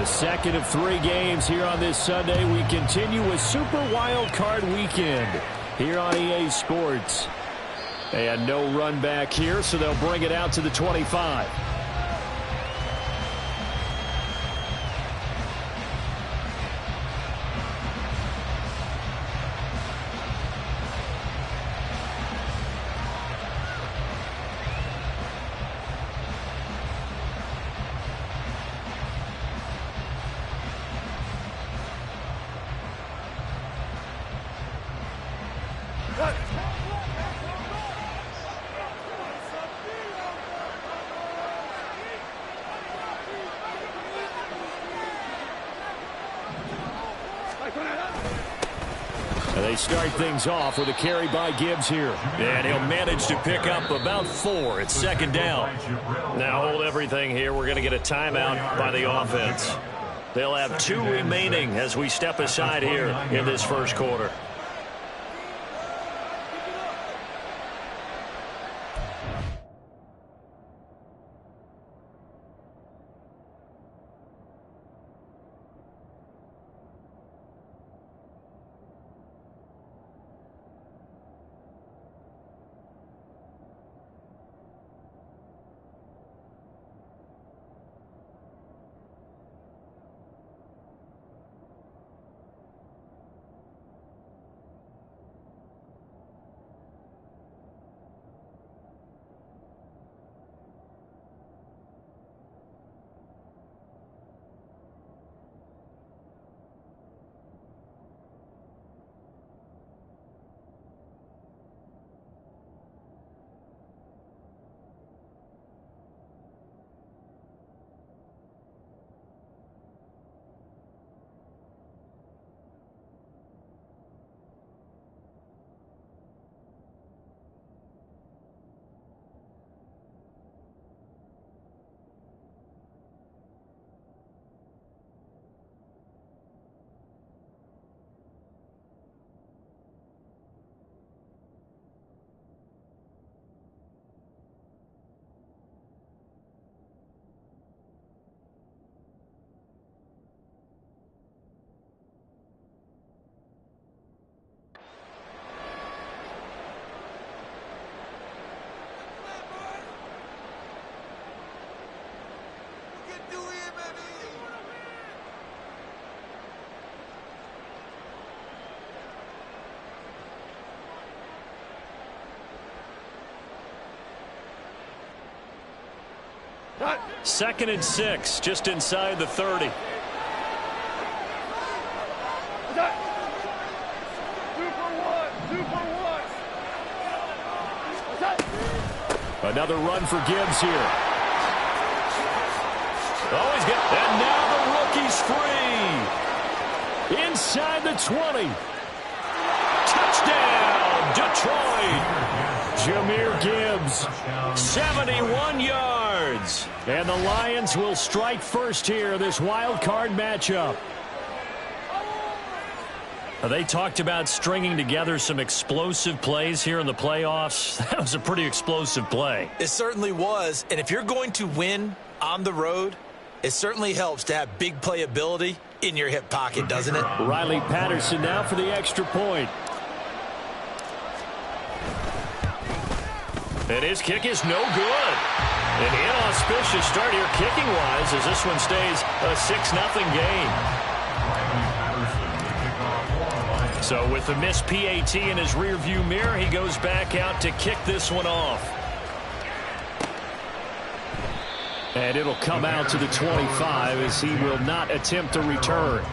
second of 3 games here on this Sunday. We continue with Super Wild Card Weekend here on EA Sports. And no run back here, so they'll bring it out to the 25. They start things off with a carry by Gibbs here. And he'll manage to pick up about 4. It's second down. Now hold everything here. We're going to get a timeout by the offense. They'll have 2 remaining as we step aside here in this first quarter. Second and 6, just inside the 30. Another run for Gibbs here. Oh, he's got, and now the rookie's free. Inside the 20. Touchdown, Detroit. Jahmyr Gibbs, 71 yards. And the Lions will strike first here in this wild card matchup. They talked about stringing together some explosive plays here in the playoffs. That was a pretty explosive play. It certainly was. And if you're going to win on the road, it certainly helps to have big playability in your hip pocket, doesn't it? Riley Patterson now for the extra point. And his kick is no good. An inauspicious start here kicking-wise as this one stays a 6-0 game. So with the missed PAT in his rearview mirror, he goes back out to kick this one off. And it'll come out to the 25 as he will not attempt a return.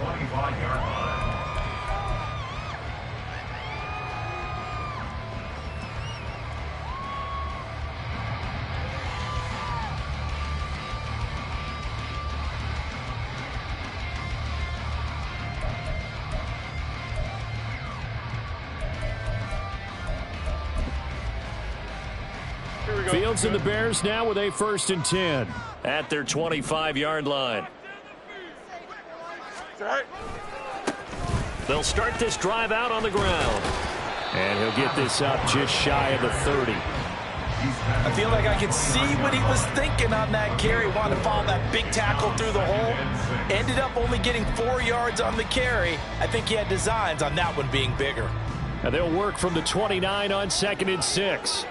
Fields and the Bears now with a 1st and 10 at their 25-yard line. They'll start this drive out on the ground. And he'll get this up just shy of the 30. I feel like I can see what he was thinking on that carry. Wanted to follow that big tackle through the hole. Ended up only getting 4 yards on the carry. I think he had designs on that one being bigger. And they'll work from the 29 on 2nd and 6.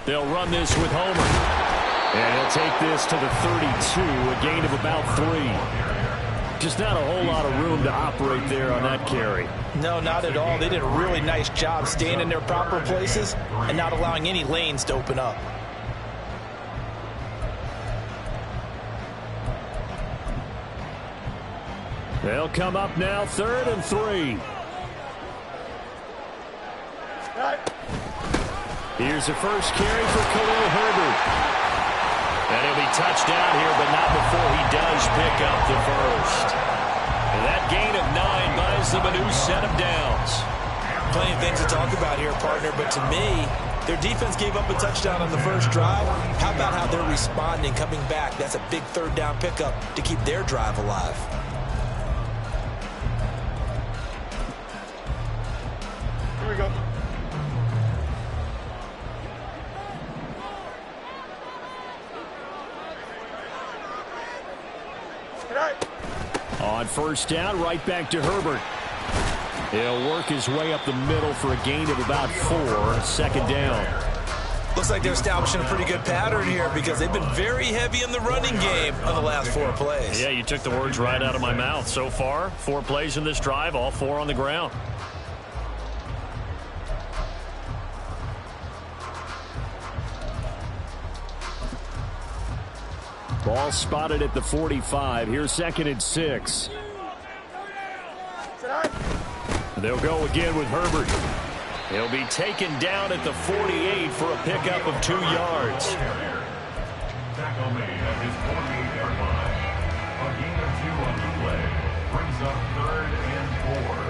They'll run this with Homer. And he'll take this to the 32, a gain of about 3. Just not a whole lot of room to operate there on that carry. No, not at all. They did a really nice job staying in their proper places and not allowing any lanes to open up. They'll come up now, 3rd and 3. Here's the first carry for Khalil Herbert. And he'll be touched down here, but not before he does pick up the first. And that gain of 9 buys them a new set of downs. Plenty of things to talk about here, partner, but to me, their defense gave up a touchdown on the first drive. How about how they're responding, coming back? That's a big 3rd down pickup to keep their drive alive. Here we go. On 1st down, right back to Herbert. He'll work his way up the middle for a gain of about 4, 2nd down. Looks like they're establishing a pretty good pattern here because they've been very heavy in the running game on the last 4 plays. Yeah, you took the words right out of my mouth. So far, 4 plays in this drive, all 4 on the ground. Ball spotted at the 45. Here's 2nd and 6. They'll go again with Herbert. He'll be taken down at the 48 for a pickup of 2 yards. Tackle made at his 48-yard line. A gain of 2 on the play. Brings up 3rd and 4.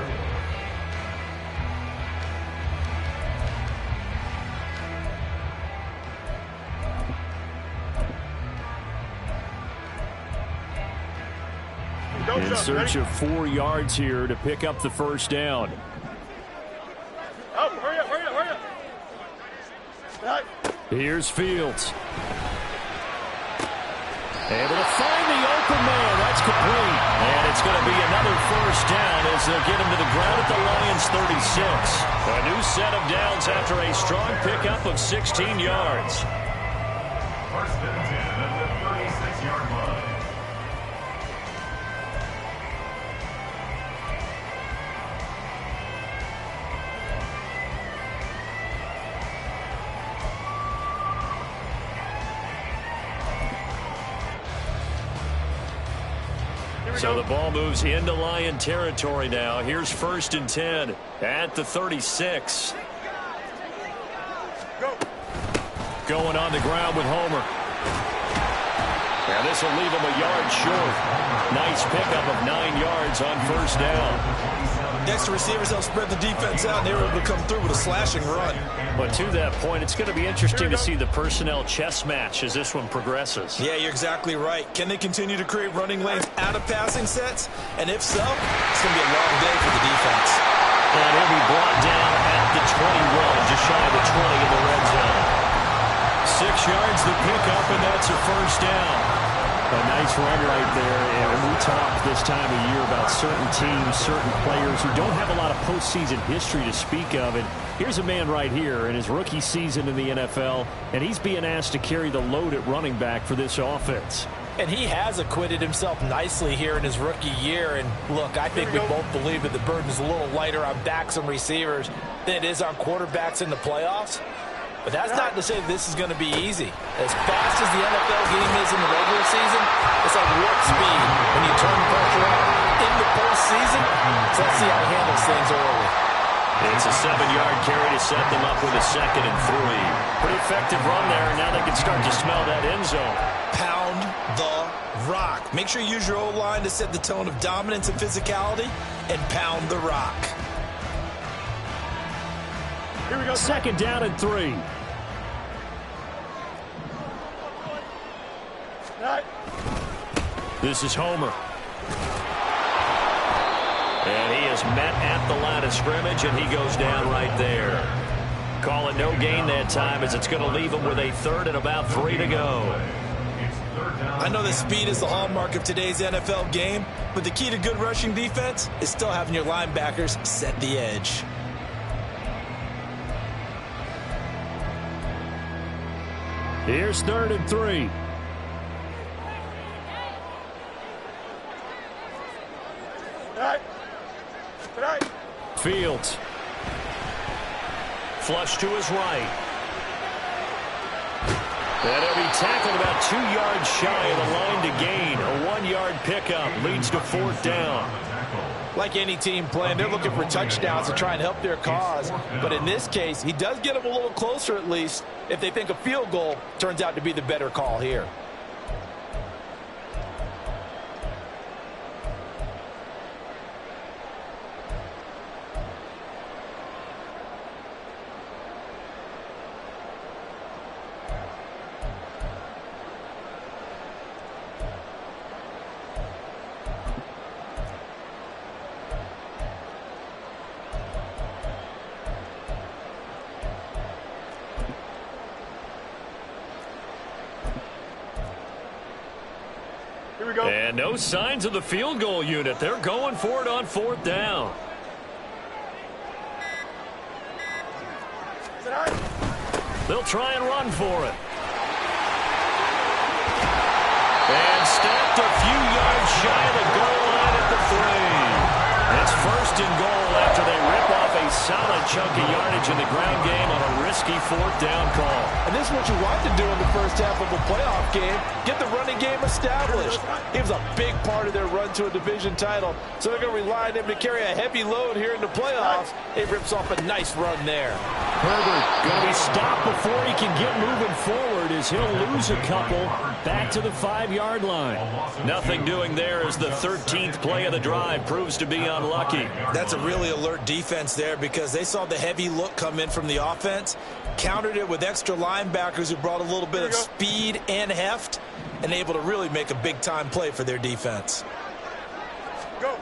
In search of 4 yards here to pick up the 1st down. Oh, hurry up, hurry up, hurry up. Here's Fields. Able to find the open man. That's complete. And it's going to be another 1st down as they'll get him to the ground at the Lions' 36. A new set of downs after a strong pickup of 16 yards. 1st and 10 at the 36-yard line. So the ball moves into Lion territory now. Here's 1st and 10 at the 36. Going on the ground with Homer. And this will leave him a yard short. Nice pickup of 9 yards on 1st down. Next to receivers help spread the defense out, and they were able to come through with a slashing run. But to that point, it's going to be interesting to see the personnel chess match as this one progresses. Yeah, you're exactly right. Can they continue to create running lanes out of passing sets? And if so, it's going to be a long day for the defense. And he'll be brought down at the 21, just shy of the 20 in the red zone. 6 yards to pick up, and that's a 1st down. A nice run right there, and we talk this time of year about certain teams, certain players who don't have a lot of postseason history to speak of. And here's a man right here in his rookie season in the NFL, and he's being asked to carry the load at running back for this offense. And he has acquitted himself nicely here in his rookie year. And look, I think we both believe that the burden's a little lighter on backs and receivers than it is on quarterbacks in the playoffs. But that's not to say this is going to be easy. As fast as the NFL game is in the regular season, it's like warp speed when you turn the pressure on in the postseason. So let's see how he handles things early. It's a 7-yard carry to set them up with a 2nd and 3. Pretty effective run there, and now they can start to smell that end zone. Pound the rock. Make sure you use your O-line to set the tone of dominance and physicality, and pound the rock. Here we go. 2nd down and 3. This is Homer. And he is met at the line of scrimmage, and he goes down right there. Call it no gain that time, as it's going to leave him with a third and about 3 to go. I know that speed is the hallmark of today's NFL game, but the key to good rushing defense is still having your linebackers set the edge. Here's 3rd and 3. Fields. Flush to his right. And he'll be tackled about 2 yards shy of the line to gain. A 1-yard pickup leads to 4th down. Like any team playing, they're looking for touchdowns to try and help their cause. But in this case, he does get them a little closer at least if they think a field goal turns out to be the better call here. And no signs of the field goal unit. They're going for it on 4th down. They'll try and run for it. And stopped a few yards shy of the goal line at the 3. It's 1st and goal after they rip off a solid chunk of yardage in the ground game on a risky 4th down call. And this is what you want to do in the first half of a playoff game. Get the running game established. He was a big part of their run to a division title. So they're going to rely on him to carry a heavy load here in the playoffs. It rips off a nice run there. Herbert going to be stopped before he can get moving forward as he'll lose a couple back to the 5-yard line. Nothing doing there as the 13th play of the drive proves to be unlucky. That's a really alert defense there because they saw the heavy look come in from the offense, countered it with extra linebackers who brought a little bit of speed and heft, and able to really make a big-time play for their defense. Go.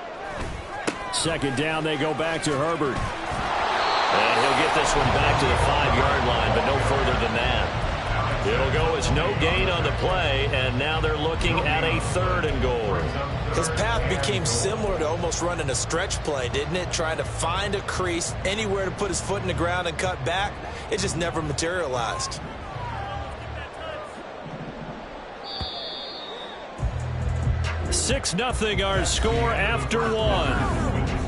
2nd down, they go back to Herbert. And he'll get this one back to the 5-yard line, but no further than that. It'll go as no gain on the play, and now they're looking at a 3rd and goal. His path became similar to almost running a stretch play, didn't it? Trying to find a crease, anywhere to put his foot in the ground and cut back. It just never materialized. Six 0 our score after 1.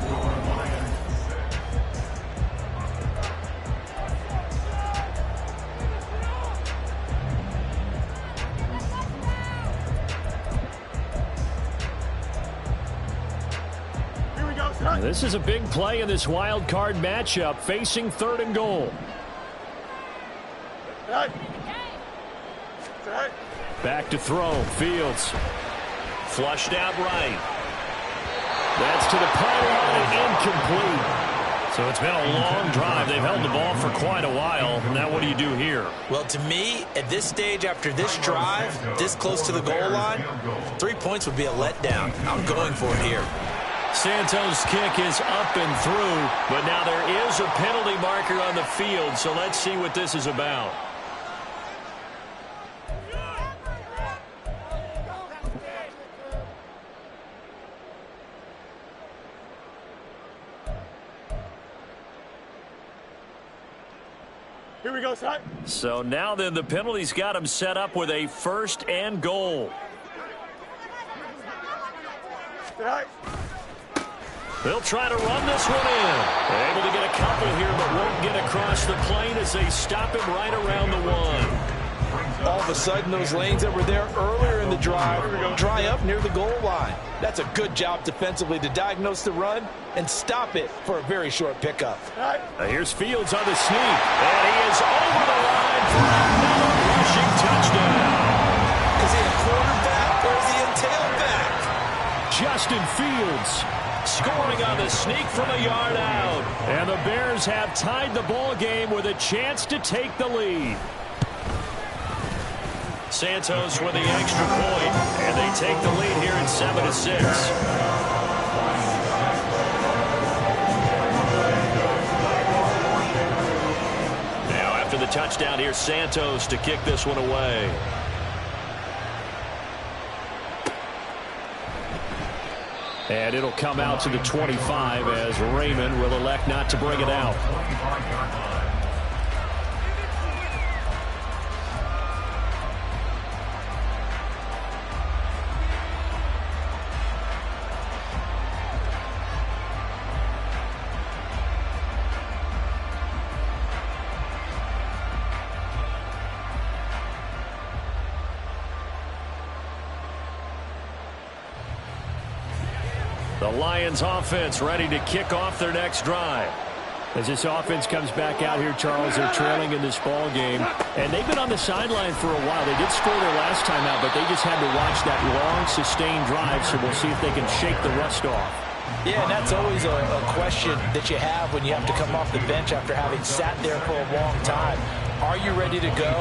This is a big play in this wild card matchup, facing 3rd and goal. Back to throw. Fields. Flushed out right. That's to the pylon and incomplete. So it's been a long drive. They've held the ball for quite a while. Now what do you do here? Well, to me, at this stage, after this drive, this close to the goal line, 3 points would be a letdown. I'm going for it here. Santos' kick is up and through, but now there is a penalty marker on the field, so let's see what this is about. Here we go, Scott. So now then the penalty's got him set up with a 1st and goal. They'll try to run this one in. Able to get a couple here, but won't get across the plane as they stop him right around the 1. All of a sudden, those lanes that were there earlier in the drive dry up near the goal line. That's a good job defensively to diagnose the run and stop it for a very short pickup. Here's Fields on the sneak, and he is over the line for another rushing touchdown. Is he a quarterback or is he a tailback? Justin Fields scoring on the sneak from a yard out. And the Bears have tied the ball game with a chance to take the lead. Santos with the extra point, and they take the lead here at 7-6. touchdown here. Santos to kick this one away. And it'll come out to the 25 as Raymond will elect not to bring it out. The Lions offense ready to kick off their next drive. As this offense comes back out here, Charles, they're trailing in this ball game. And they've been on the sideline for a while. They did score their last time out, but they just had to watch that long, sustained drive. So we'll see if they can shake the rust off. Yeah, and that's always a question that you have when you have to come off the bench after having sat there for a long time. Are you ready to go?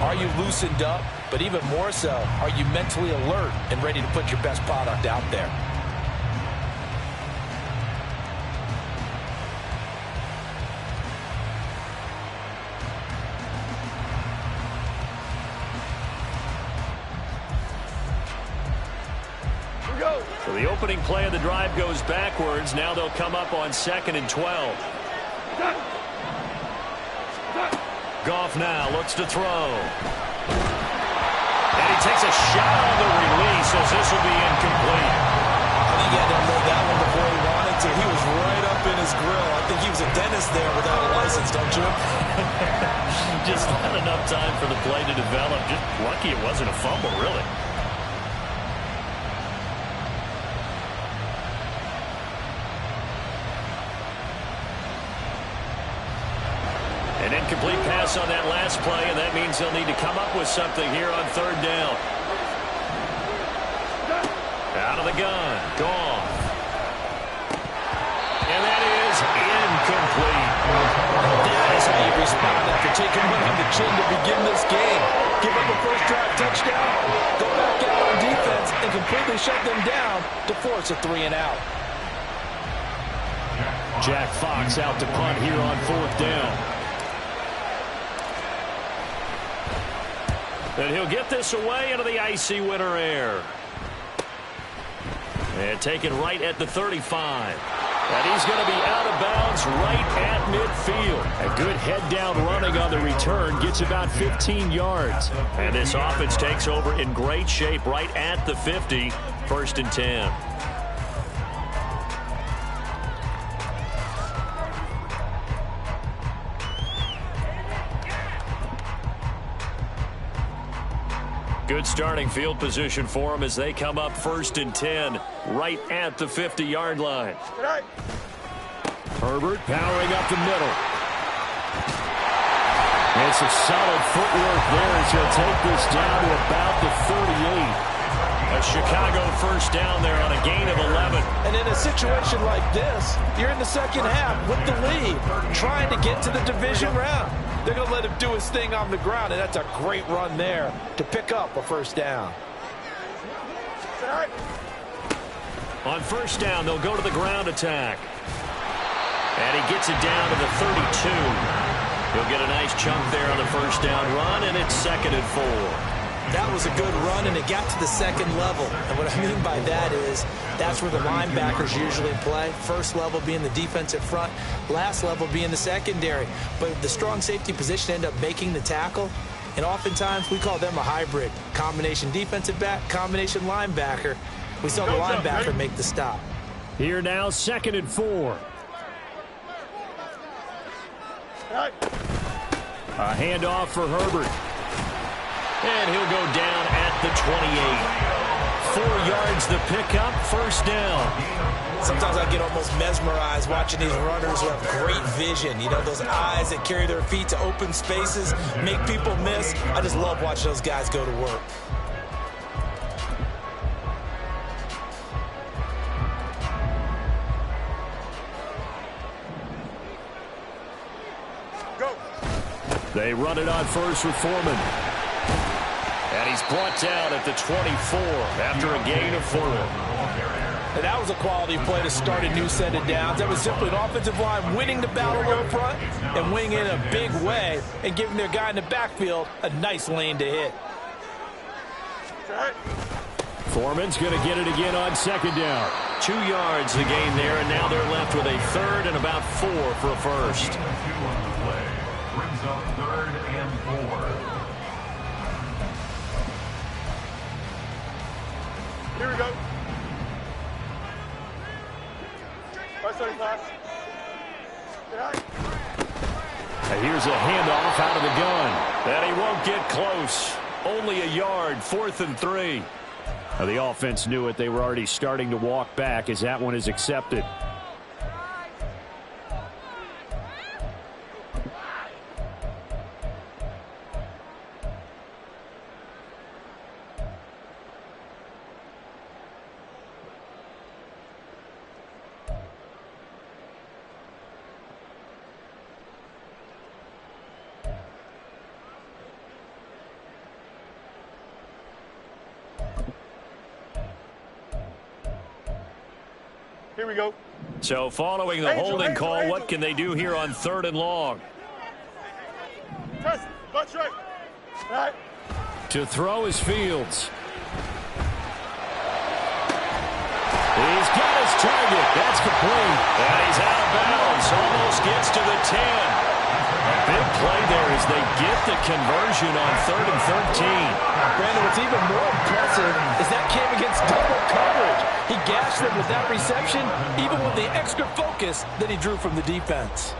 Are you loosened up? But even more so, are you mentally alert and ready to put your best product out there? So the opening play of the drive goes backwards. Now they'll come up on 2nd and 12. Goff now looks to throw. And he takes a shot on the release as this will be incomplete. I think he had to unload that one before he wanted to. He was right up in his grill. I think he was a dentist there without a license, don't you? Just not enough time for the play to develop. Just lucky it wasn't a fumble, really. An incomplete pass on that last play, and that means they'll need to come up with something here on 3rd down. Out of the gun. Goff. And that is incomplete. That is how you respond after taking one on the chin to begin this game. Give up a first drive touchdown, go back out on defense, and completely shut them down to force a 3 and out. Jack Fox out to punt here on 4th down. And he'll get this away into the icy winter air. And taken right at the 35. And he's going to be out of bounds right at midfield. A good head-down running on the return. Gets about 15 yards. And this offense takes over in great shape right at the 50. 1st and 10. Good starting field position for them as they come up 1st and 10 right at the 50-yard line. Herbert powering up the middle. And some solid footwork there as he'll take this down to about the 38. A Chicago 1st down there on a gain of 11. And in a situation like this, you're in the second half with the lead, trying to get to the division round. They're going to let him do his thing on the ground, and that's a great run there to pick up a 1st down. On 1st down, they'll go to the ground attack. And he gets it down to the 32. He'll get a nice chunk there on the 1st down run, and it's 2nd and 4. That was a good run, and it got to the 2nd level. And what I mean by that is that's where the linebackers usually play. 1st level being the defensive front, last level being the secondary. But the strong safety position ended up making the tackle. And oftentimes we call them a hybrid. Combination defensive back, combination linebacker. We saw the linebacker make the stop. Here now, 2nd and 4. A handoff for Herbert. And he'll go down at the 28. 4 yards the pickup, 1st down. Sometimes I get almost mesmerized watching these runners who have great vision. You know, those eyes that carry their feet to open spaces, make people miss. I just love watching those guys go to work. Go. They run it on 1st with Foreman. And he's brought down at the 24 after a gain of 4. And that was a quality play to start a new set of downs. That was simply an offensive line winning the battle up front, and wing in a big way and giving their guy in the backfield a nice lane to hit. Foreman's going to get it again on second down. 2 yards the gain there, and now they're left with a third and about 4 for a first. Two on the play. Brings up 3rd and 4. Here we go. Right side pass. And here's a handoff out of the gun. And he won't get close. Only a yard, 4th and 3. Now, the offense knew it. They were already starting to walk back as that one is accepted. Here we go. So following the holding call, what can they do here on 3rd and long? Test. Butt straight. Right. To throw is Fields. He's got his target. That's complete. And he's out of bounds. Almost gets to the 10. A big play there as they get the conversion on 3rd and 13. Brandon, what's even more impressive is that came against double coverage. He gashed them with that reception, even with the extra focus that he drew from the defense.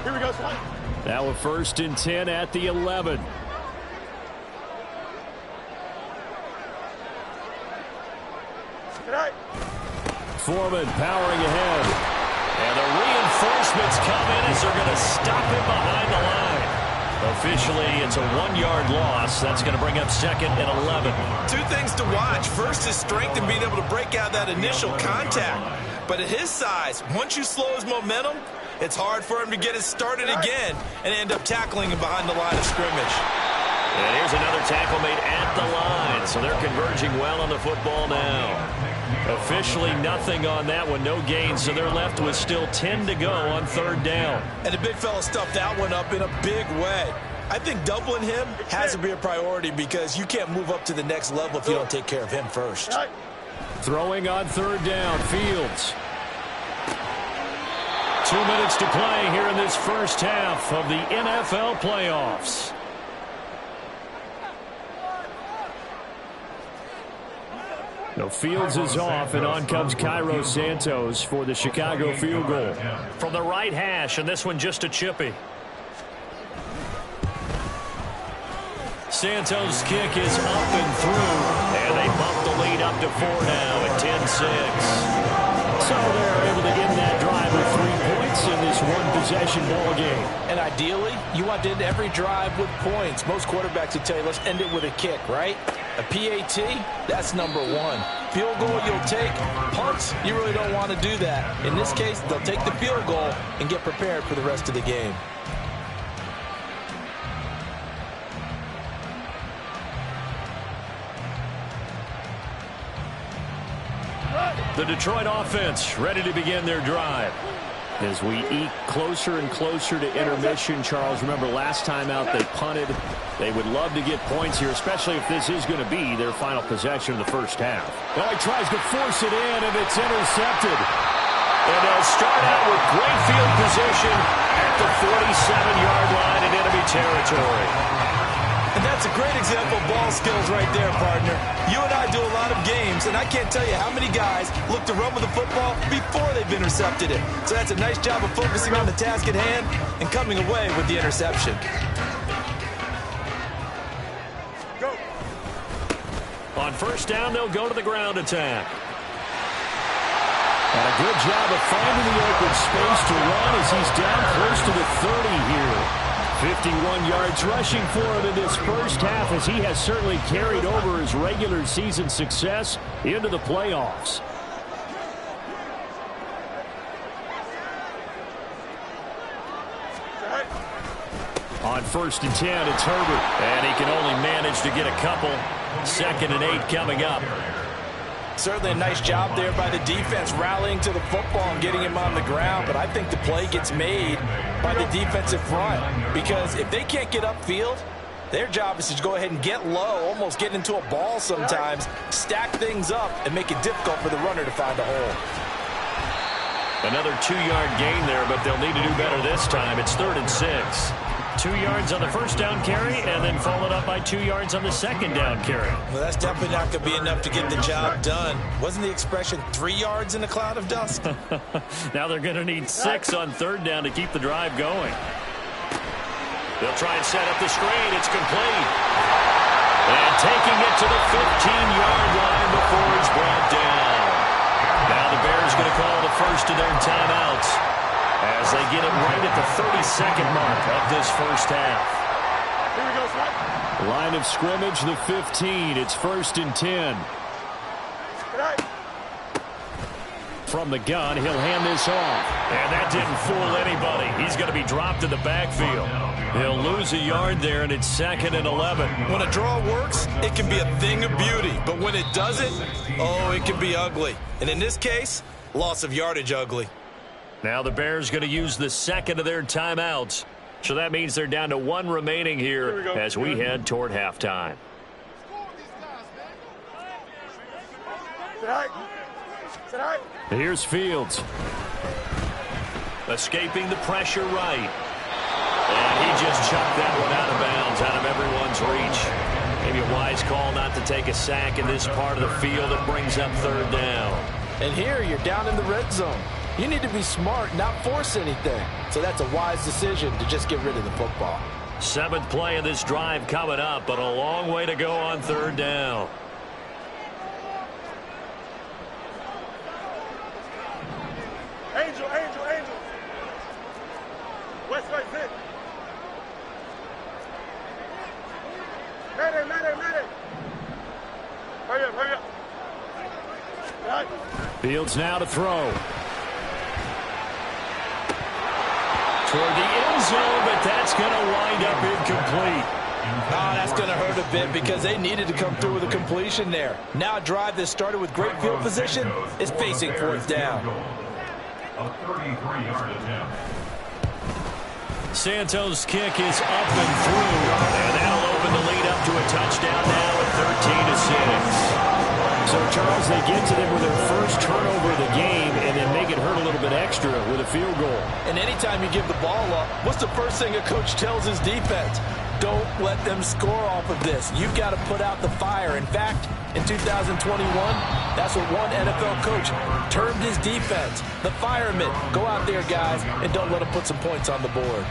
Here we go, son. Now a 1st and 10 at the 11. Good night. Foreman powering ahead. And the reinforcements come in as they're going to stop him behind the line. Officially, it's a 1-yard loss. That's going to bring up 2nd and 11. 2 things to watch. First, his strength and being able to break out that initial contact. But at his size, once you slow his momentum, it's hard for him to get it started again and end up tackling him behind the line of scrimmage. And here's another tackle made at the line. So they're converging well on the football now. Officially nothing on that one, no gain, so they're left with still 10 to go on 3rd down. And the big fella stuffed that one up in a big way. I think doubling him has to be a priority because you can't move up to the next level if you don't take care of him first. Throwing on 3rd down, Fields. 2 minutes to play here in this first half of the NFL playoffs. No, Fields is off, and on comes Cairo Santos for the Chicago field goal. From the right hash, and this one just a chippy. Santos' kick is up and through, and they bump the lead up to 4 now at 10-6. So they're able to end that drive with 3 points in this one-possession ball game. And ideally, you want to end every drive with points. Most quarterbacks would tell you, let's end it with a kick, right? A PAT, that's number 1. Field goal you'll take. Punts, you really don't want to do that. In this case, they'll take the field goal and get prepared for the rest of the game. The Detroit offense ready to begin their drive. As we eke closer and closer to intermission, Charles, remember last time out they punted. They would love to get points here, especially if this is going to be their final possession of the first half. Well, he tries to force it in, and it's intercepted. And they'll start out with great field position at the 47-yard line in enemy territory. And that's a great example of ball skills right there, partner. You and I do a lot of games, and I can't tell you how many guys look to run with the football before they've intercepted it. So that's a nice job of focusing on the task at hand and coming away with the interception. Go. On 1st down, they'll go to the ground attack. And a good job of finding the open space to run as he's down close to the 30 here. 51 yards rushing for him in this first half as he has certainly carried over his regular season success into the playoffs. On 1st and 10, it's Herbert. And he can only manage to get a couple. 2nd and 8 coming up. Certainly a nice job there by the defense rallying to the football and getting him on the ground, but I think the play gets made by the defensive front because if they can't get upfield, their job is to go ahead and get low, almost get into a ball sometimes, stack things up, and make it difficult for the runner to find a hole. Another 2-yard gain there, but they'll need to do better this time. It's 3rd and 6. 2 yards on the first down carry, and then followed up by 2 yards on the second down carry. Well, that's definitely not going to be enough to get the job done. Wasn't the expression 3 yards in a cloud of dust? Now they're going to need 6 on 3rd down to keep the drive going. They'll try and set up the screen. It's complete. And taking it to the 15-yard line before he's brought down. Now the Bears going to call the first of their timeouts as they get it right at the 32nd mark of this first half. Here we go, Sly. Line of scrimmage, the 15. It's 1st and 10. Good night. From the gun, he'll hand this off. And that didn't fool anybody. He's going to be dropped in the backfield. He'll lose a yard there, and it's 2nd and 11. When a draw works, it can be a thing of beauty. But when it doesn't, oh, it can be ugly. And in this case, loss of yardage ugly. Now the Bears going to use the second of their timeouts. So that means they're down to 1 remaining here as we head toward halftime. Good night. Good night. Here's Fields. Escaping the pressure right. And he just chucked that one out of bounds, out of everyone's reach. Maybe a wise call not to take a sack in this part of the field that brings up 3rd down. And here you're down in the red zone. You need to be smart, not force anything. So that's a wise decision to just get rid of the football. 7th play of this drive coming up, but a long way to go on 3rd down. Angel, Angel, Angel. West right fit. Madden, Madden, Madden. Hurry up, hurry up. Good night. Fields now to throw. Toward the end zone, but that's going to wind up incomplete. Oh, that's going to hurt a bit because they needed to come through with a completion there. Now a drive that started with great field position is facing 4th down. A 33-yard attempt. Santos' kick is up and through, and that'll open the lead up to a touchdown now at 13-6. So, Charles, they get to them with their first turnover of the game and then make it hurt a little bit extra with a field goal. And anytime you give the ball up, what's the first thing a coach tells his defense? Don't let them score off of this. You've got to put out the fire. In fact, in 2021, that's what one NFL coach termed his defense. The firemen. Go out there, guys, and don't let them put some points on the board.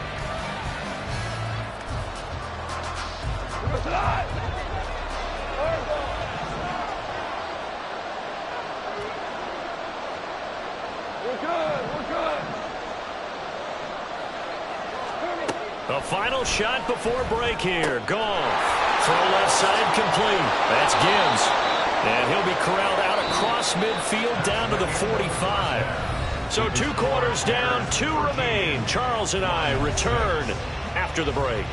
The final shot before break here. Goff. Throw left side complete. That's Gibbs. And he'll be corralled out across midfield down to the 45. So 2 quarters down, 2 remain. Charles and I return after the break.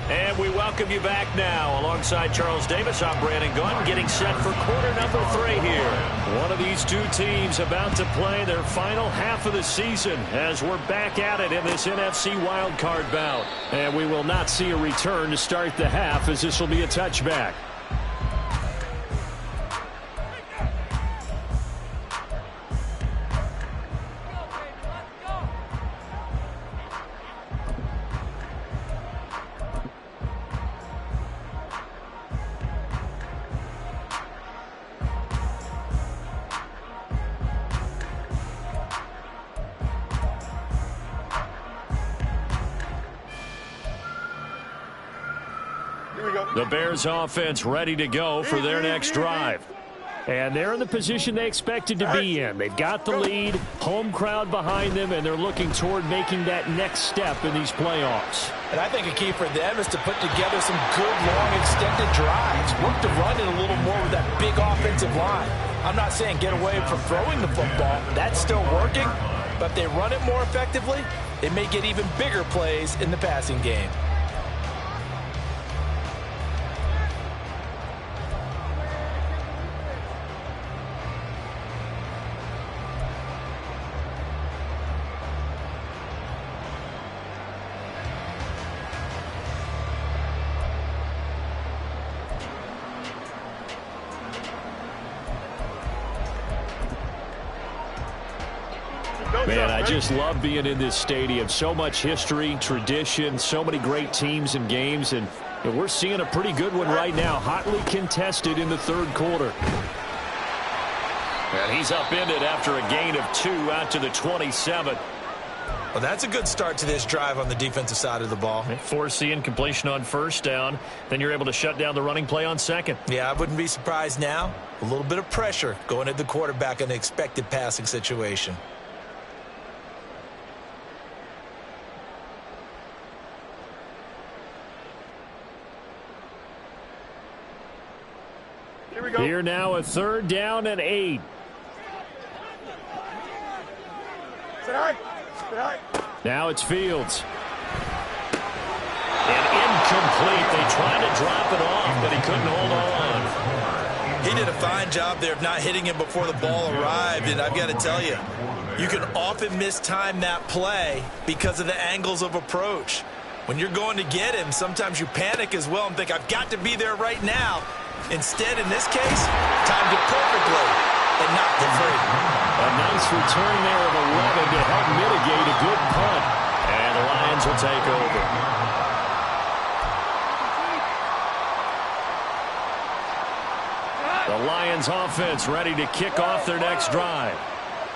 And we welcome you back now. Alongside Charles Davis, I'm Brandon Gunn, getting set for quarter number 3 here. One of these 2 teams about to play their final half of the season as we're back at it in this NFC wildcard bout. And we will not see a return to start the half as this will be a touchback. The Bears offense ready to go for their next drive. And they're in the position they expected to be in. They've got the lead, home crowd behind them, and they're looking toward making that next step in these playoffs. And I think a key for them is to put together some good, long, extended drives. Work to run it a little more with that big offensive line. I'm not saying get away from throwing the football. That's still working. But if they run it more effectively, they may get even bigger plays in the passing game. Man, I just love being in this stadium. So much history, tradition, so many great teams and games, and we're seeing a pretty good one right now, hotly contested in the third quarter. And he's upended after a gain of 2 out to the 27. Well, that's a good start to this drive on the defensive side of the ball. Force the incompletion on first down. Then you're able to shut down the running play on second. Yeah, I wouldn't be surprised now. A little bit of pressure going at the quarterback in an expected passing situation. Here we go. Here now, a 3rd down and 8. Sit high. Sit high. Now it's Fields. And incomplete. They tried to drop it off, but he couldn't hold on. He did a fine job there of not hitting him before the ball arrived, and I've got to tell you, you can often mistime that play because of the angles of approach. When you're going to get him, sometimes you panic as well and think, I've got to be there right now. Instead, in this case, timed it perfectly and knocked it free. A nice return there of 11 to help mitigate a good punt. And the Lions will take over. The Lions offense ready to kick off their next drive.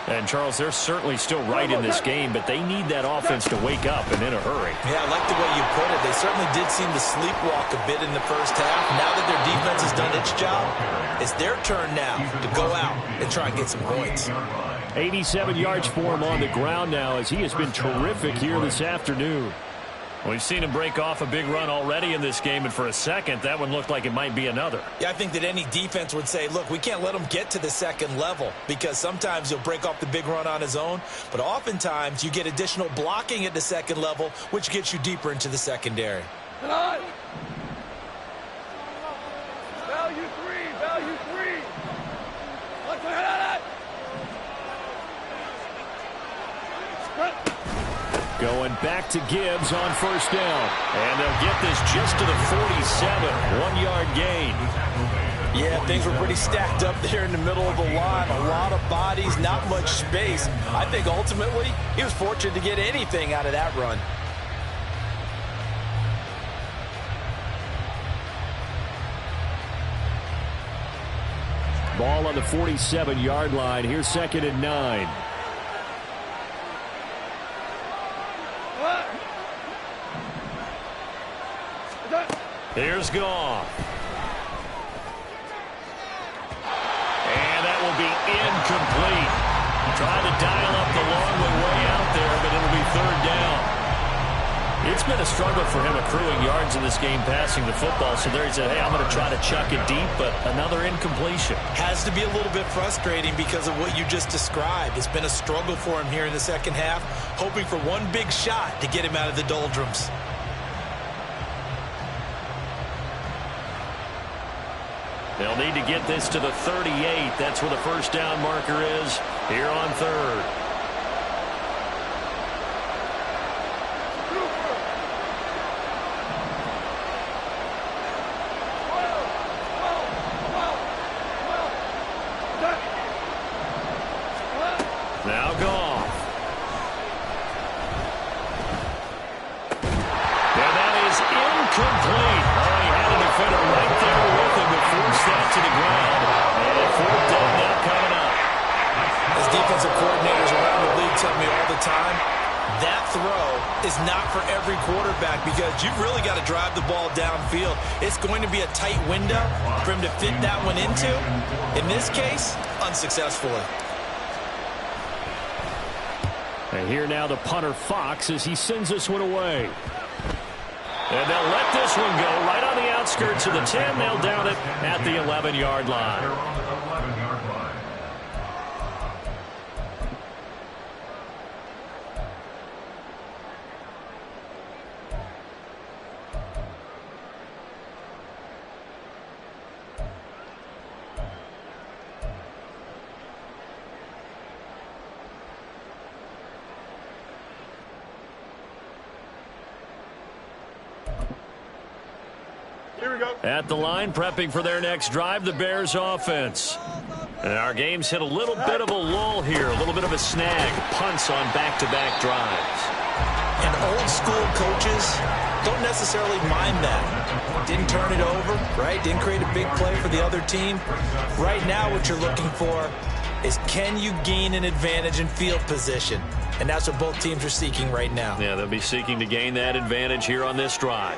And, Charles, they're certainly still right in this game, but they need that offense to wake up and in a hurry. Yeah, I like the way you put it. They certainly did seem to sleepwalk a bit in the first half. Now that their defense has done its job, it's their turn now to go out and try and get some points. 87 yards for him on the ground now as he has been terrific here this afternoon. We've seen him break off a big run already in this game, and for a second, that one looked like it might be another. Yeah, I think that any defense would say, look, we can't let him get to the second level because sometimes he'll break off the big run on his own, but oftentimes you get additional blocking at the second level, which gets you deeper into the secondary. Value 3. Value 3. Let's go ahead. Going back to Gibbs on first down. And they'll get this just to the 47. 1-yard gain. Yeah, things were pretty stacked up there in the middle of the line. A lot of bodies, not much space. I think ultimately he was fortunate to get anything out of that run. Ball on the 47-yard line. Here's 2nd and 9. Here's Goff. And that will be incomplete. Trying to dial up the long way out there, but it'll be 3rd down. It's been a struggle for him accruing yards in this game passing the football, so there he said, hey, I'm going to try to chuck it deep, but another incompletion. Has to be a little bit frustrating because of what you just described. It's been a struggle for him here in the second half, hoping for one big shot to get him out of the doldrums. They'll need to get this to the 38. That's where the first down marker is here on 3rd. Now Goff. And that is incomplete. Oh, he had a defender right there with him to force that to the ground. And 4th down now coming up. As defensive coordinators around the league tell me all the time, that throw is not for every quarterback because you've really got to drive the ball downfield. It's going to be a tight window for him to fit that one into. In this case, unsuccessfully. And here now the punter Fox as he sends this one away. And they'll let this one go right on the outskirts of the 10. They'll down it at the 11-yard line. Here we go. At the line, prepping for their next drive, the Bears offense. And our game's hit a little bit of a lull here, a little bit of a snag. Punts on back-to-back drives. And old school coaches don't necessarily mind that. Didn't turn it over, right? Didn't create a big play for the other team. Right now what you're looking for is, can you gain an advantage in field position? And that's what both teams are seeking right now. Yeah, they'll be seeking to gain that advantage here on this drive.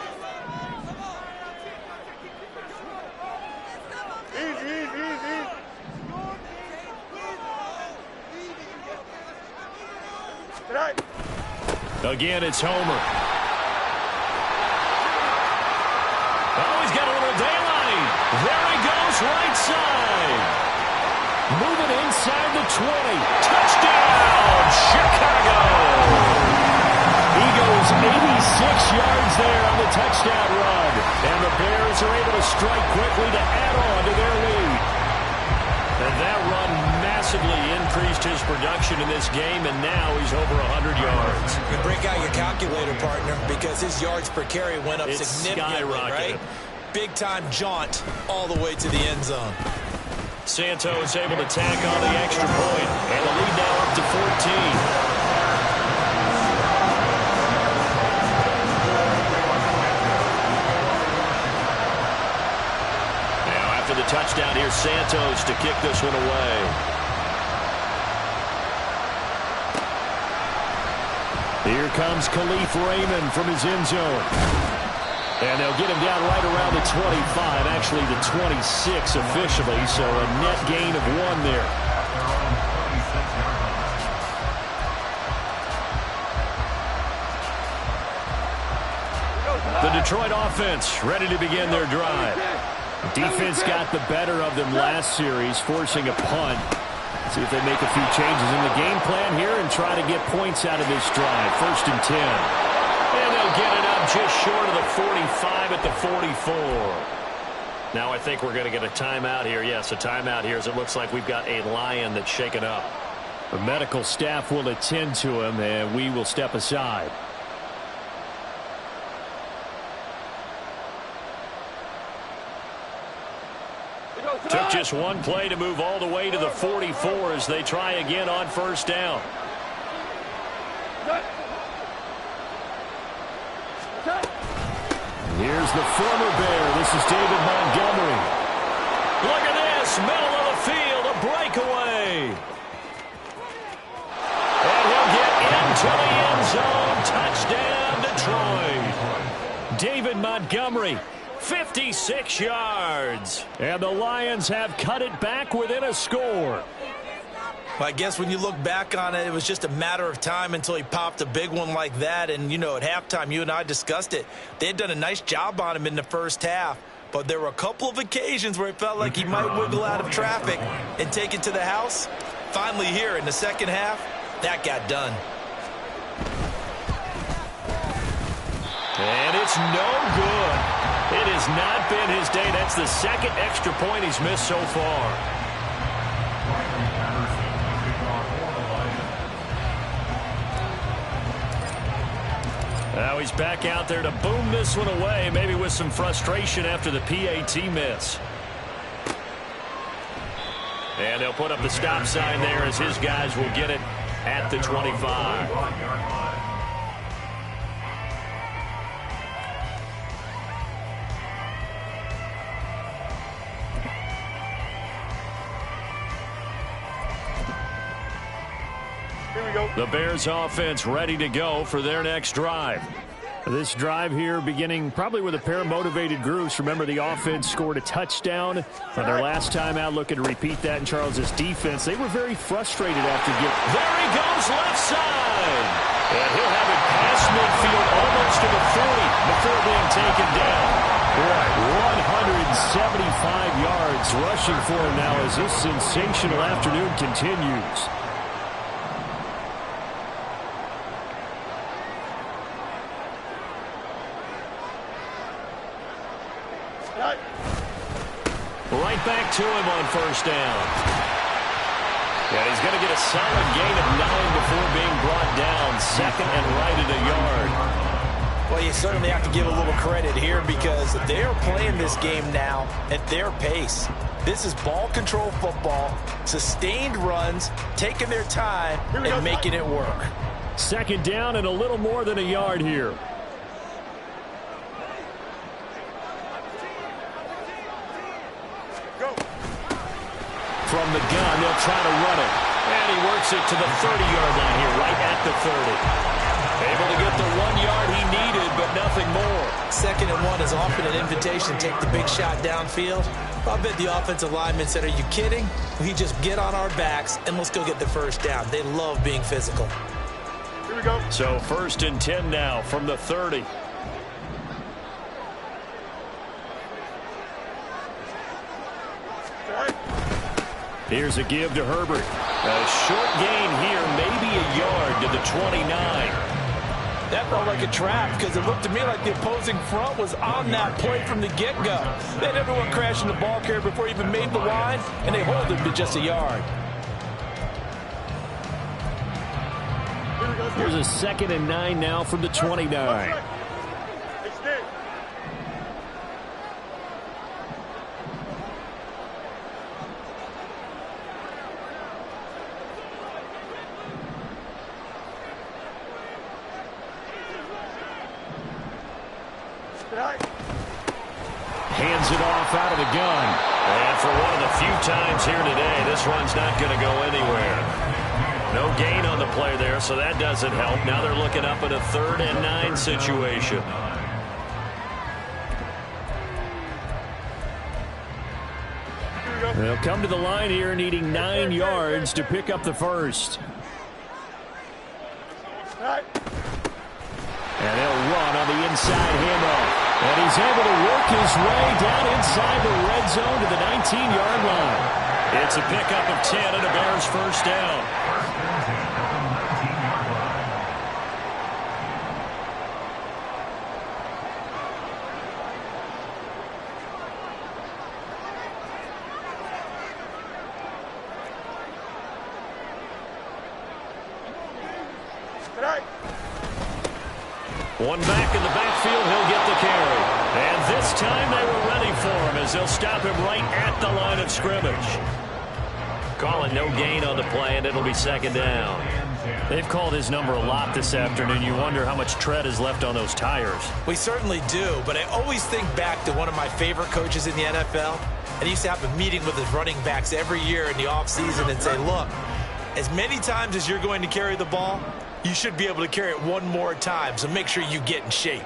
Again, it's Homer. Oh, he's got a little daylight. There he goes, right side. Moving inside the 20. Touchdown, Chicago. He goes 86 yards there on the touchdown run. And the Bears are able to strike quickly to add on to their lead. And that run massively increased his production in this game, and now he's over 100 yards. You break out your calculator, partner, because his yards per carry went up significantly, right? Big-time jaunt all the way to the end zone. Santos able to tack on the extra point, and the lead now up to 14. The touchdown here, Santos to kick this one away. Here comes Khalif Raymond from his end zone. And they'll get him down right around the 25, actually the 26 officially, so a net gain of 1 there. The Detroit offense ready to begin their drive. Defense got the better of them last series, forcing a punt. See if they make a few changes in the game plan here and try to get points out of this drive. 1st and 10. And they'll get it up just short of the 45 at the 44. Now I think we're going to get a timeout here. Yes, a timeout here as it looks like we've got a Lion that's shaken up. The medical staff will attend to him, and we will step aside. Took just one play to move all the way to the 44 as they try again on 1st down. Here's the former Bear. This is David Montgomery. Look at this, middle of the field, a breakaway. And he'll get into the end zone. Touchdown, Detroit. David Montgomery. 56 yards. And the Lions have cut it back within a score. Well, I guess when you look back on it, it was just a matter of time until he popped a big one like that. And, you know, at halftime, you and I discussed it. They had done a nice job on him in the first half. But there were a couple of occasions where it felt like he might wiggle out of traffic and take it to the house. Finally here in the second half, that got done. And it's no good. It has not been his day. That's the 2nd extra point he's missed so far. Now he's back out there to boom this one away, maybe with some frustration after the PAT miss. And they'll put up the stop sign there as his guys will get it at the 25. The Bears offense ready to go for their next drive. This drive here beginning probably with a pair of motivated groups. Remember, the offense scored a touchdown on their last time out. Looking to repeat that in Charles's defense. They were very frustrated after getting... There he goes, left side. And he'll have it past midfield almost to the 40 before being taken down. Boy, 175 yards rushing for him now as this sensational afternoon continues. Right back to him on 1st down. Yeah, he's going to get a solid gain of 9 before being brought down. 2nd and right at a yard. Well, you certainly have to give a little credit here because they're playing this game now at their pace. This is ball control football, sustained runs, taking their time, and making it work. Second down and a little more than a yard here. Go. From the gun, they'll try to run it. And he works it to the 30-yard line here, right at the 30. Able to get the 1 yard he needed, but nothing more. 2nd and 1 is often an invitation to take the big shot downfield. I bet the offensive lineman said, are you kidding? We just get on our backs and let's go get the first down. They love being physical. Here we go. So 1st and 10 now from the 30. Here's a give to Herbert. A short gain here, maybe a yard to the 29. That felt like a trap because it looked to me like the opposing front was on that play from the get-go. They had everyone crashing the ball carrier before he even made the line, and they hold him to just a yard. Here's a 2nd and 9 now from the 29. Extend. Hands it off out of the gun. And for one of the few times here today, this run's not going to go anywhere. No gain on the play there, so that doesn't help. Now they're looking up at a 3rd and 9 situation. They'll come to the line here needing 9 yards to pick up the first. And they'll run on the inside handoff. And he's able to work his way down inside the red zone to the 19-yard line. It's a pickup of 10 and a Bears first down. One back in the backfield, he'll get the carry. And this time they were ready for him as they'll stop him right at the line of scrimmage. Calling no gain on the play, and it'll be 2nd down. They've called his number a lot this afternoon. You wonder how much tread is left on those tires. We certainly do, but I always think back to one of my favorite coaches in the NFL. And he used to have a meeting with his running backs every year in the offseason and say, look, as many times as you're going to carry the ball, you should be able to carry it one more time, so make sure you get in shape.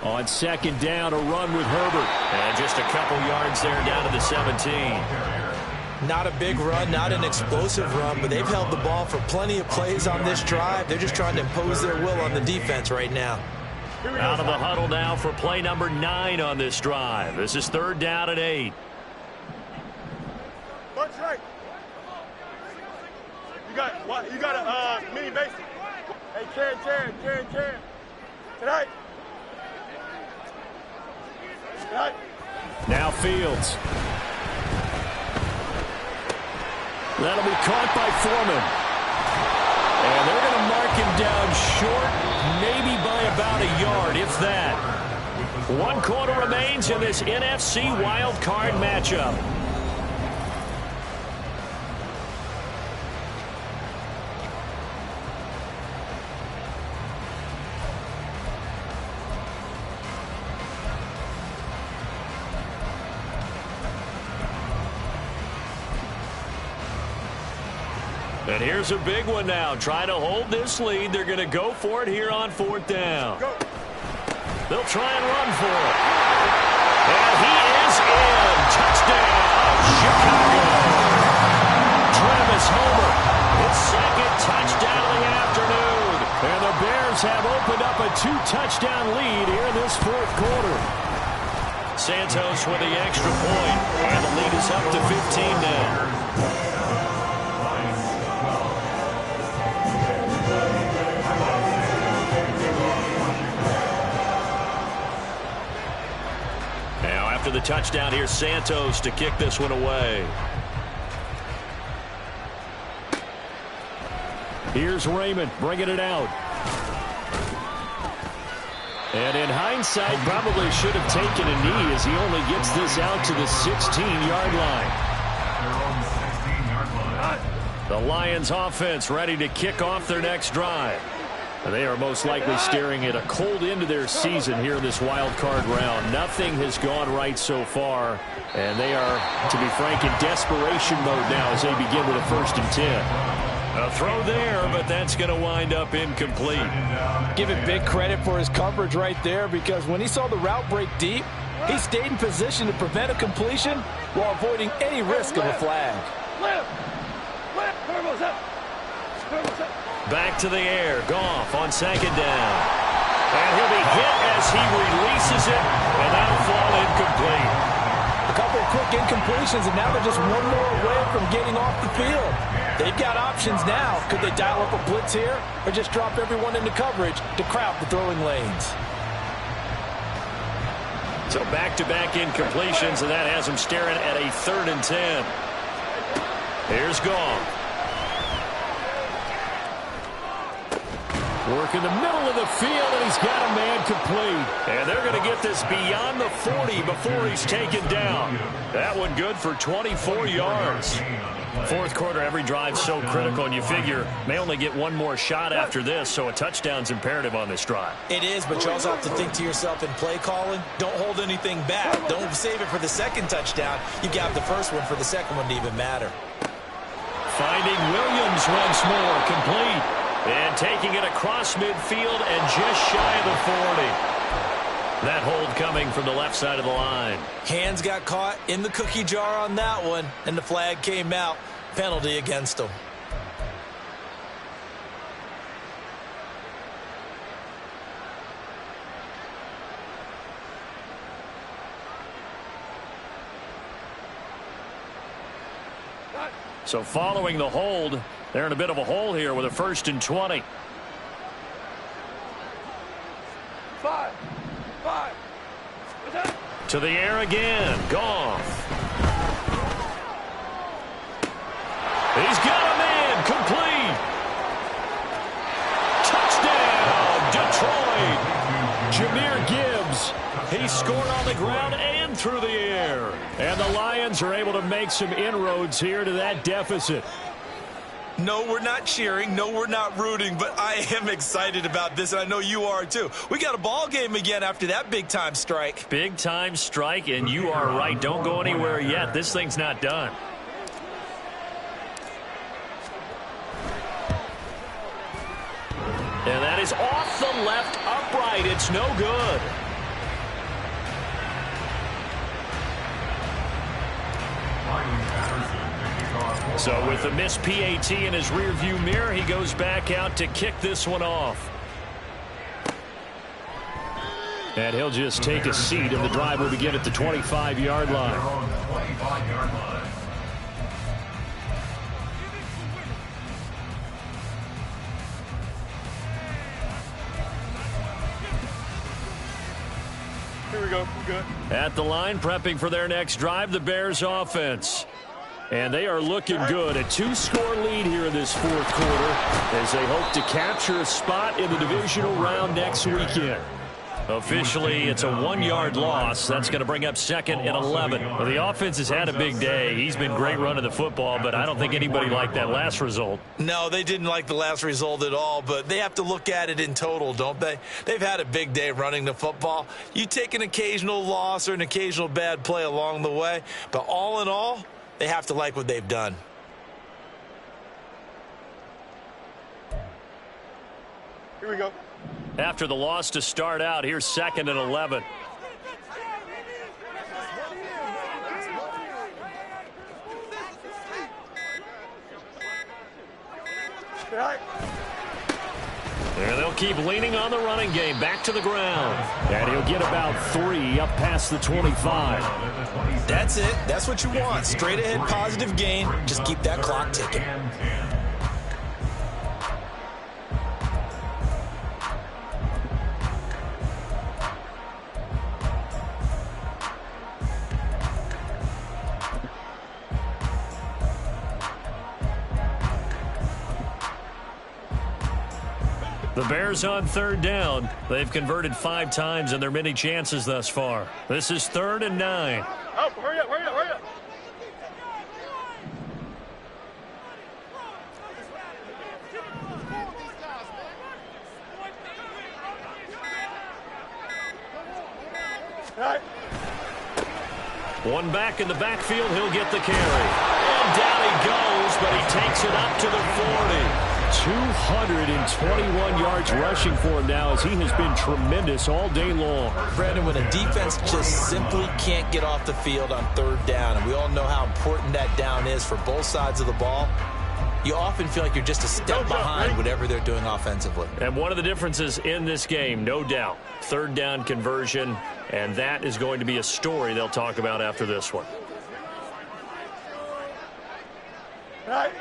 On 2nd down, a run with Herbert. And just a couple yards there down to the 17. Not a big run, not an explosive run, but they've held the ball for plenty of plays on this drive. They're just trying to impose their will on the defense right now. Out of the huddle now for play number 9 on this drive. This is 3rd down and 8. Bunch right. You got a mini basic. Hey, Karen. Tonight. Now Fields. That'll be caught by Foreman. And they're going to mark him down short, maybe by about a yard, if that. 1 quarter remains in this NFC wild card matchup. And here's a big one now. Trying to hold this lead. They're going to go for it here on 4th down. They'll try and run for it. And he is in. Touchdown, Chicago. Travis Homer, his 2nd touchdown of the afternoon. And the Bears have opened up a 2-touchdown lead here in this 4th quarter. Santos with the extra point. And the lead is up to 15 now. After the touchdown, here's Santos to kick this one away. Here's Raymond bringing it out. And in hindsight, probably should have taken a knee as he only gets this out to the 16-yard line. The Lions offense ready to kick off their next drive. They are most likely staring at a cold end of their season here in this wild card round. Nothing has gone right so far, and they are, to be frank, in desperation mode now as they begin with a 1st and 10. A throw there, but that's going to wind up incomplete. Give him big credit for his coverage right there, because when he saw the route break deep, he stayed in position to prevent a completion while avoiding any risk of a flag. Back to the air. Goff on 2nd down. And he'll be hit as he releases it, and that'll fall incomplete. A couple of quick incompletions, and now they're just one more away from getting off the field. They've got options now. Could they dial up a blitz here or just drop everyone into coverage to crowd the throwing lanes? So back-to-back incompletions, and that has him staring at a 3rd and 10. Here's Goff. Work in the middle of the field, and he's got a man complete. And they're going to get this beyond the 40 before he's taken down. That one good for 24 yards. 4th quarter, every drive so critical, and you figure may only get one more shot after this, so a touchdown's imperative on this drive. It is, but you also have to think to yourself in play calling, don't hold anything back. Don't save it for the 2nd touchdown. You got the 1st one for the 2nd one to even matter. Finding Williams once more, complete. And taking it across midfield and just shy of the 40. That hold coming from the left side of the line. Hands got caught in the cookie jar on that one, and the flag came out. Penalty against him. So following the hold, they're in a bit of a hole here with a 1st and 20. 5. To the air again. Goff. He's got a man complete. Touchdown, Detroit. Jahmyr Gibbs. He scored on the ground and through the air. And the Lions are able to make some inroads here to that deficit. No, we're not cheering. No, we're not rooting, but I am excited about this, and I know you are too. We got a ball game again after that big-time strike. Big-time strike, and you are right. Don't go anywhere yet. This thing's not done. And that is off the left upright. It's no good. So with the missed PAT in his rearview mirror, he goes back out to kick this one off. And he'll just take a seat, and the drive will begin at the 25-yard line. Here we go. We're good. At the line, prepping for their next drive, the Bears offense. And they are looking good. A 2-score lead here in this 4th quarter as they hope to capture a spot in the divisional round next weekend. Officially, it's a 1-yard loss. That's going to bring up 2nd and 11. Well, the offense has had a big day. He's been great running the football, but I don't think anybody liked that last result. No, they didn't like the last result at all, but they have to look at it in total, don't they? They've had a big day running the football. You take an occasional loss or an occasional bad play along the way, but all in all, they have to like what they've done. Here we go. After the loss to start out, here's 2nd and 11. And they'll keep leaning on the running game. Back to the ground. And he'll get about 3 up past the 25. That's it. That's what you want. Straight ahead positive gain. Just keep that clock ticking. The Bears on third down. They've converted 5 times in their many chances thus far. This is 3rd and 9. Oh, hurry up, hurry up, hurry up. All right. One back in the backfield. He'll get the carry. And down he goes, but he takes it up to the 40. 221 yards rushing for him now as he has been tremendous all day long. Brandon, when a defense just simply can't get off the field on third down, and we all know how important that down is for both sides of the ball, you often feel like you're just a step behind whatever they're doing offensively. And one of the differences in this game, no doubt, third down conversion, and that is going to be a story they'll talk about after this one. All right.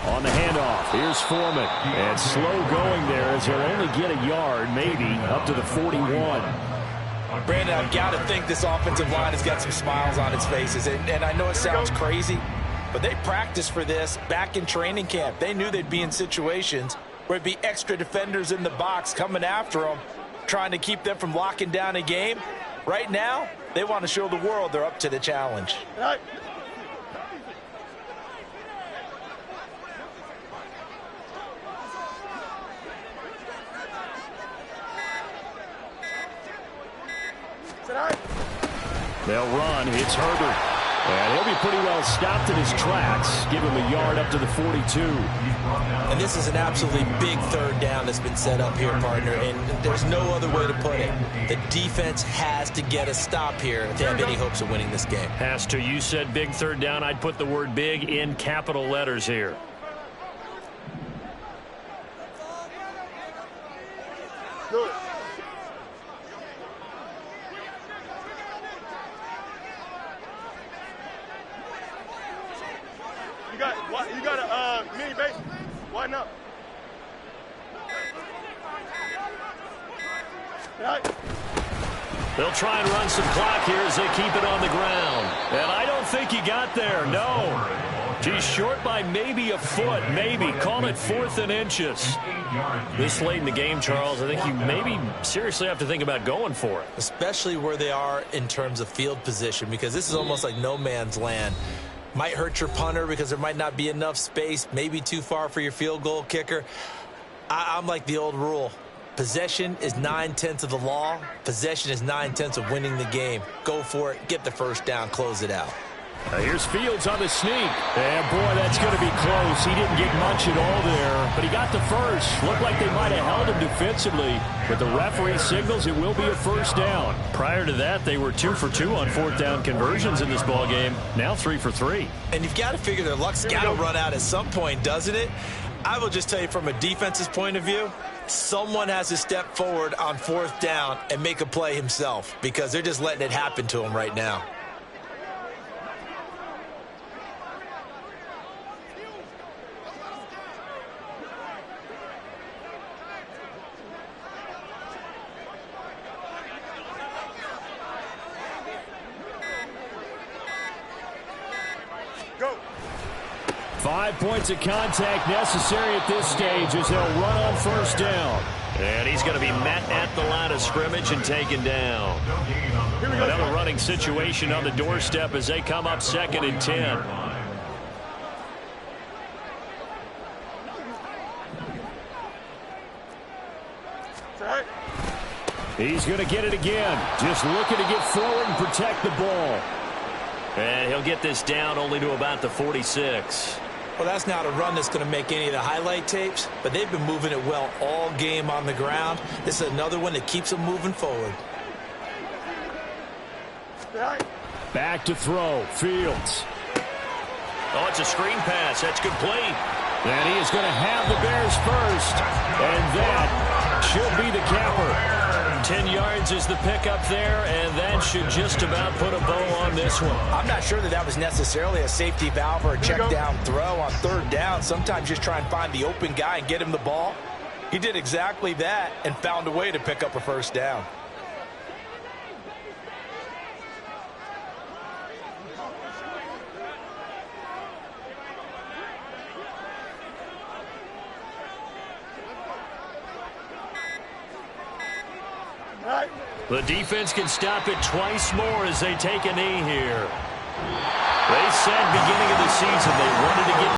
On the handoff, here's Foreman. And slow going there as he'll only get a yard, maybe, up to the 41. Brandon, I've got to think this offensive line has got some smiles on its faces. And I know it sounds crazy, but they practiced for this back in training camp. They knew they'd be in situations where it'd be extra defenders in the box coming after them, trying to keep them from locking down a game. Right now, they want to show the world they're up to the challenge. All right. They'll run. It's Herbert. And he'll be pretty well stopped in his tracks. Give him a yard up to the 42. And this is an absolutely big third down that's been set up here, partner. And there's no other way to put it. The defense has to get a stop here if they have any hopes of winning this game. Has to. You said big third down. I'd put the word big in capital letters here. Good. You got a mini base. Why not? Right. They'll try and run some clock here as they keep it on the ground. And I don't think he got there, no. He's short by maybe a foot, maybe. Call it 4th and inches. This late in the game, Charles, I think you maybe seriously have to think about going for it. Especially where they are in terms of field position, because this is almost like no man's land. Might hurt your punter because there might not be enough space, maybe too far for your field goal kicker. I'm like the old rule. Possession is 9/10 of the law. Possession is 9/10 of winning the game. Go for it. Get the first down. Close it out. Here's Fields on the sneak. And, boy, that's going to be close. He didn't get much at all there, but he got the first. Looked like they might have held him defensively, but the referee signals it will be a first down. Prior to that, they were 2 for 2 on 4th down conversions in this ballgame. Now 3 for 3. And you've got to figure their luck's got to run out at some point, doesn't it? I will just tell you from a defense's point of view, someone has to step forward on 4th down and make a play himself because they're just letting it happen to him right now. Go. 5 points of contact necessary at this stage as they'll run on first down. And he's going to be met at the line of scrimmage and taken down. Another running situation on the doorstep as they come up 2nd and 10. He's going to get it again. Just looking to get forward and protect the ball. And he'll get this down only to about the 46. Well, that's not a run that's going to make any of the highlight tapes, but they've been moving it well all game on the ground. This is another one that keeps them moving forward. Back to throw. Fields. Oh, it's a screen pass. That's complete. And he is going to have the Bears first. And that should be the capper. 10 yards is the pickup there, and that should just about put a bow on this one. I'm not sure that was necessarily a safety valve or a check down throw on 3rd down. Sometimes just try and find the open guy and get him the ball. He did exactly that and found a way to pick up a first down. The defense can stop it twice more as they take a knee here. They said beginning of the season they wanted to get